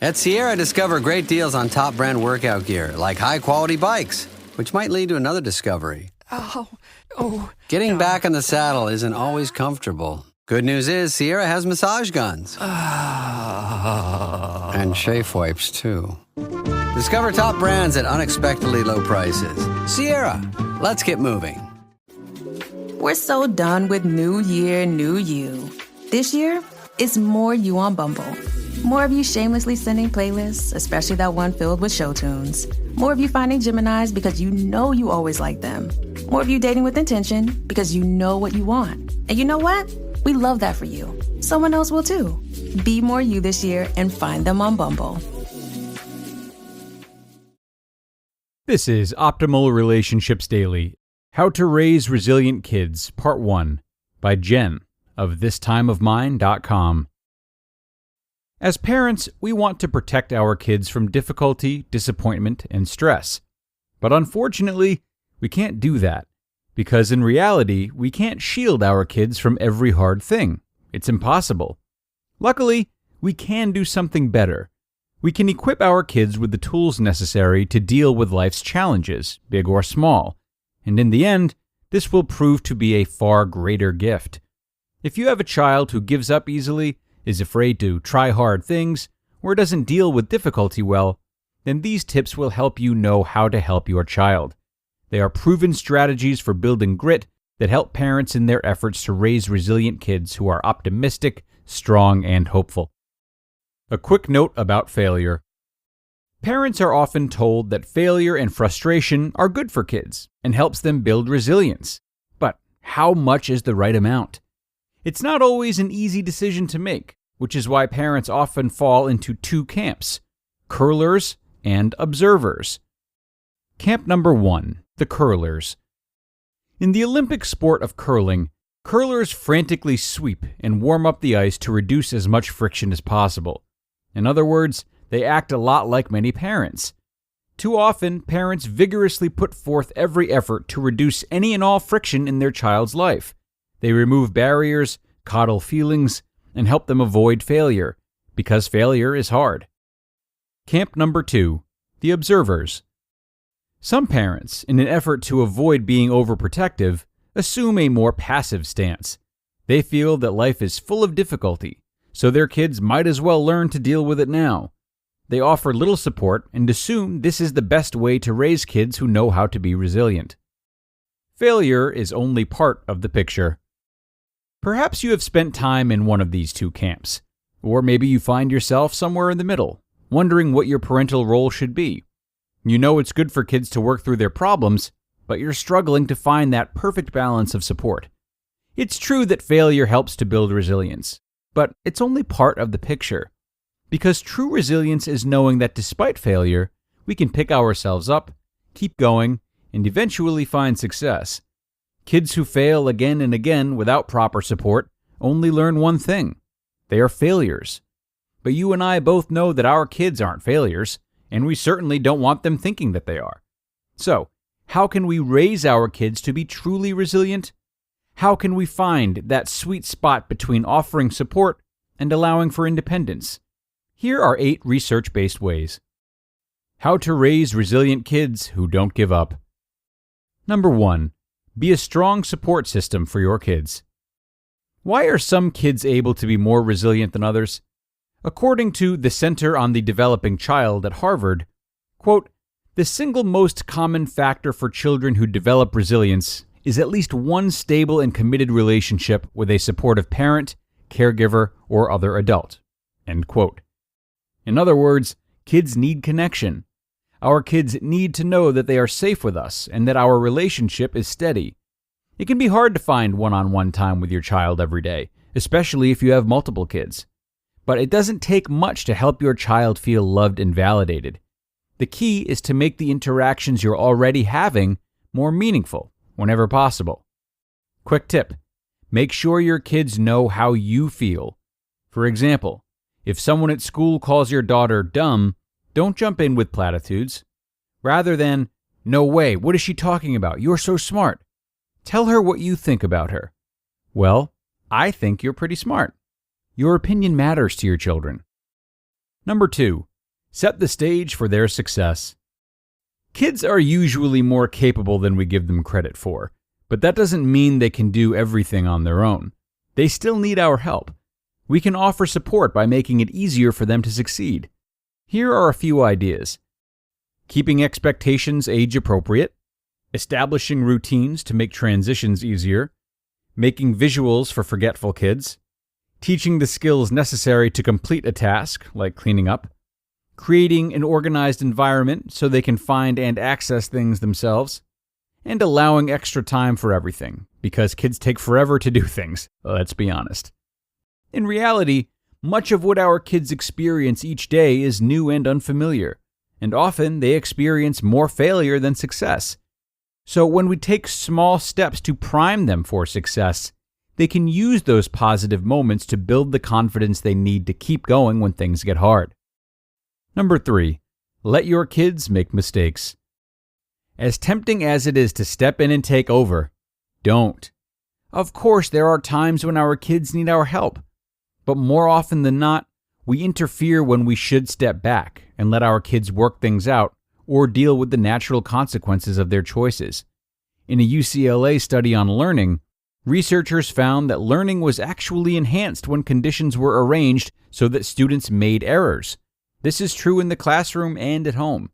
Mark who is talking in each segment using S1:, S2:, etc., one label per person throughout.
S1: At Sierra, discover great deals on top brand workout gear, like high-quality bikes, which might lead to another discovery. Getting back in the saddle isn't always comfortable. Good news is Sierra has massage guns. And chafe wipes, too. Discover top brands at unexpectedly low prices. Sierra, let's get moving.
S2: We're so done with new year, new you. This year, it's more you on Bumble. More of you shamelessly sending playlists, especially that one filled with show tunes. More of you finding Geminis because you know you always like them. More of you dating with intention because you know what you want. And you know what? We love that for you. Someone else will too. Be more you this year and find them on Bumble.
S3: This is Optimal Relationships Daily, How to Raise Resilient Kids, Part 1, by Jen of thistimeofmine.com. As parents, we want to protect our kids from difficulty, disappointment, and stress. But unfortunately, we can't do that, because in reality, we can't shield our kids from every hard thing. It's impossible. Luckily, we can do something better. We can equip our kids with the tools necessary to deal with life's challenges, big or small. And in the end, this will prove to be a far greater gift. If you have a child who gives up easily, is afraid to try hard things, or doesn't deal with difficulty well, then these tips will help you know how to help your child. They are proven strategies for building grit that help parents in their efforts to raise resilient kids who are optimistic, strong, and hopeful. A quick note about failure. Parents are often told that failure and frustration are good for kids and helps them build resilience. But how much is the right amount? It's not always an easy decision to make, which is why parents often fall into two camps, curlers and observers. Camp number 1, the curlers. In the Olympic sport of curling, curlers frantically sweep and warm up the ice to reduce as much friction as possible. In other words, they act a lot like many parents. Too often, parents vigorously put forth every effort to reduce any and all friction in their child's life. They remove barriers, coddle feelings, and help them avoid failure, because failure is hard. Camp number 2, the observers. Some parents, in an effort to avoid being overprotective, assume a more passive stance. They feel that life is full of difficulty, so their kids might as well learn to deal with it now. They offer little support and assume this is the best way to raise kids who know how to be resilient. Failure is only part of the picture. Perhaps you have spent time in one of these two camps, or maybe you find yourself somewhere in the middle, wondering what your parental role should be. You know it's good for kids to work through their problems, but you're struggling to find that perfect balance of support. It's true that failure helps to build resilience, but it's only part of the picture. Because true resilience is knowing that despite failure, we can pick ourselves up, keep going, and eventually find success. Kids who fail again and again without proper support only learn one thing: they are failures. But you and I both know that our kids aren't failures, and we certainly don't want them thinking that they are. So, how can we raise our kids to be truly resilient? How can we find that sweet spot between offering support and allowing for independence? Here are 8 research-based ways. How to raise resilient kids who don't give up. Number 1. Be a strong support system for your kids. Why are some kids able to be more resilient than others? According to the Center on the Developing Child at Harvard, quote, "The single most common factor for children who develop resilience is at least one stable and committed relationship with a supportive parent, caregiver, or other adult." End quote. In other words, kids need connection. Our kids need to know that they are safe with us and that our relationship is steady. It can be hard to find one-on-one time with your child every day, especially if you have multiple kids. But it doesn't take much to help your child feel loved and validated. The key is to make the interactions you're already having more meaningful whenever possible. Quick tip: make sure your kids know how you feel. For example, if someone at school calls your daughter dumb, don't jump in with platitudes. Rather than, "No way, what is she talking about? You're so smart." Tell her what you think about her. "Well, I think you're pretty smart." Your opinion matters to your children. Number 2, Set the stage for their success. Kids are usually more capable than we give them credit for, but that doesn't mean they can do everything on their own. They still need our help. We can offer support by making it easier for them to succeed. Here are a few ideas. Keeping expectations age appropriate, establishing routines to make transitions easier, making visuals for forgetful kids, teaching the skills necessary to complete a task, like cleaning up, creating an organized environment so they can find and access things themselves, and allowing extra time for everything, because kids take forever to do things, let's be honest. In reality, much of what our kids experience each day is new and unfamiliar, and often they experience more failure than success. So when we take small steps to prime them for success, they can use those positive moments to build the confidence they need to keep going when things get hard. Number 3, let your kids make mistakes. As tempting as it is to step in and take over, don't. Of course, there are times when our kids need our help, but more often than not, we interfere when we should step back and let our kids work things out or deal with the natural consequences of their choices. In a UCLA study on learning, researchers found that learning was actually enhanced when conditions were arranged so that students made errors. This is true in the classroom and at home.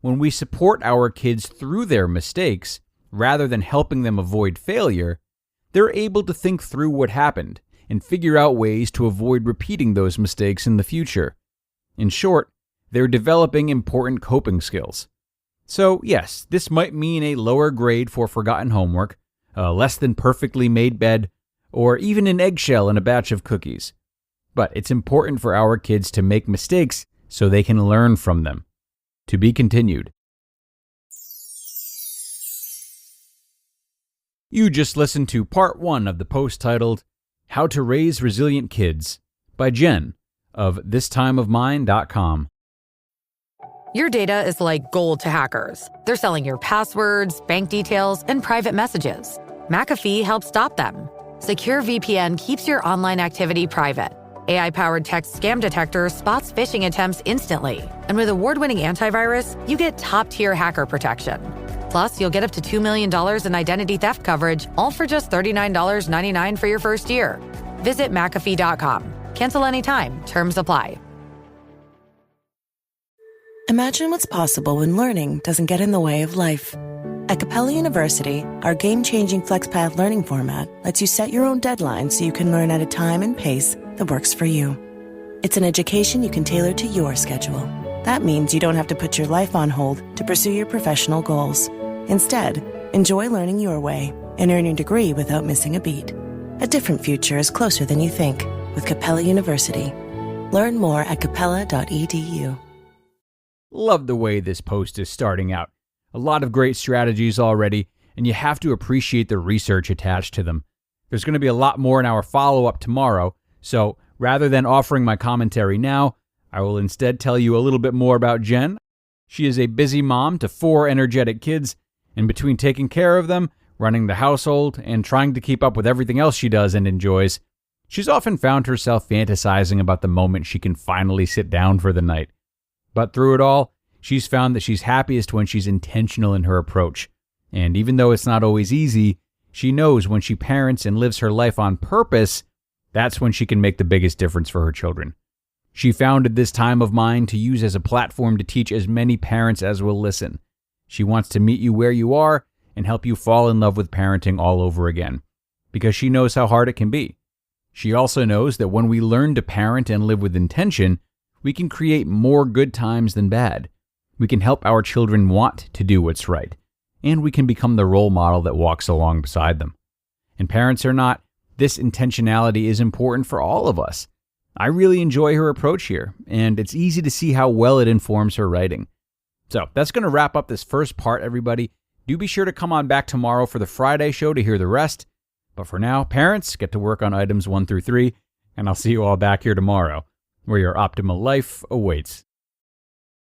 S3: When we support our kids through their mistakes, rather than helping them avoid failure, they're able to think through what happened and figure out ways to avoid repeating those mistakes in the future. In short, they're developing important coping skills. So yes, this might mean a lower grade for forgotten homework, a less than perfectly made bed, or even an eggshell in a batch of cookies. But it's important for our kids to make mistakes so they can learn from them. To be continued. You just listened to part 1 of the post titled, How to Raise Resilient Kids by Jen of thistimeofmine.com.
S4: Your data is like gold to hackers. They're selling your passwords, bank details, and private messages. McAfee helps stop them. Secure VPN keeps your online activity private. AI-powered text scam detector spots phishing attempts instantly. And with award-winning antivirus, you get top-tier hacker protection. Plus, you'll get up to $2 million in identity theft coverage, all for just $39.99 for your first year. Visit McAfee.com. Cancel anytime. Terms apply.
S5: Imagine what's possible when learning doesn't get in the way of life. At Capella University, our game-changing FlexPath learning format lets you set your own deadline so you can learn at a time and pace that works for you. It's an education you can tailor to your schedule. That means you don't have to put your life on hold to pursue your professional goals. Instead, enjoy learning your way and earn your degree without missing a beat. A different future is closer than you think with Capella University. Learn more at capella.edu.
S3: Love the way this post is starting out. A lot of great strategies already, and you have to appreciate the research attached to them. There's going to be a lot more in our follow-up tomorrow, so rather than offering my commentary now, I will instead tell you a little bit more about Jen. She is a busy mom to 4 energetic kids, and between taking care of them, running the household, and trying to keep up with everything else she does and enjoys, she's often found herself fantasizing about the moment she can finally sit down for the night. But through it all, she's found that she's happiest when she's intentional in her approach. And even though it's not always easy, she knows when she parents and lives her life on purpose, that's when she can make the biggest difference for her children. She founded This Time of Mine to use as a platform to teach as many parents as will listen. She wants to meet you where you are and help you fall in love with parenting all over again, because she knows how hard it can be. She also knows that when we learn to parent and live with intention, we can create more good times than bad. We can help our children want to do what's right, and we can become the role model that walks along beside them. And parents or not, this intentionality is important for all of us. I really enjoy her approach here, and it's easy to see how well it informs her writing. So that's going to wrap up this first part, everybody. Do be sure to come on back tomorrow for the Friday show to hear the rest. But for now, parents, get to work on items 1 through 3, and I'll see you all back here tomorrow, where your optimal life awaits.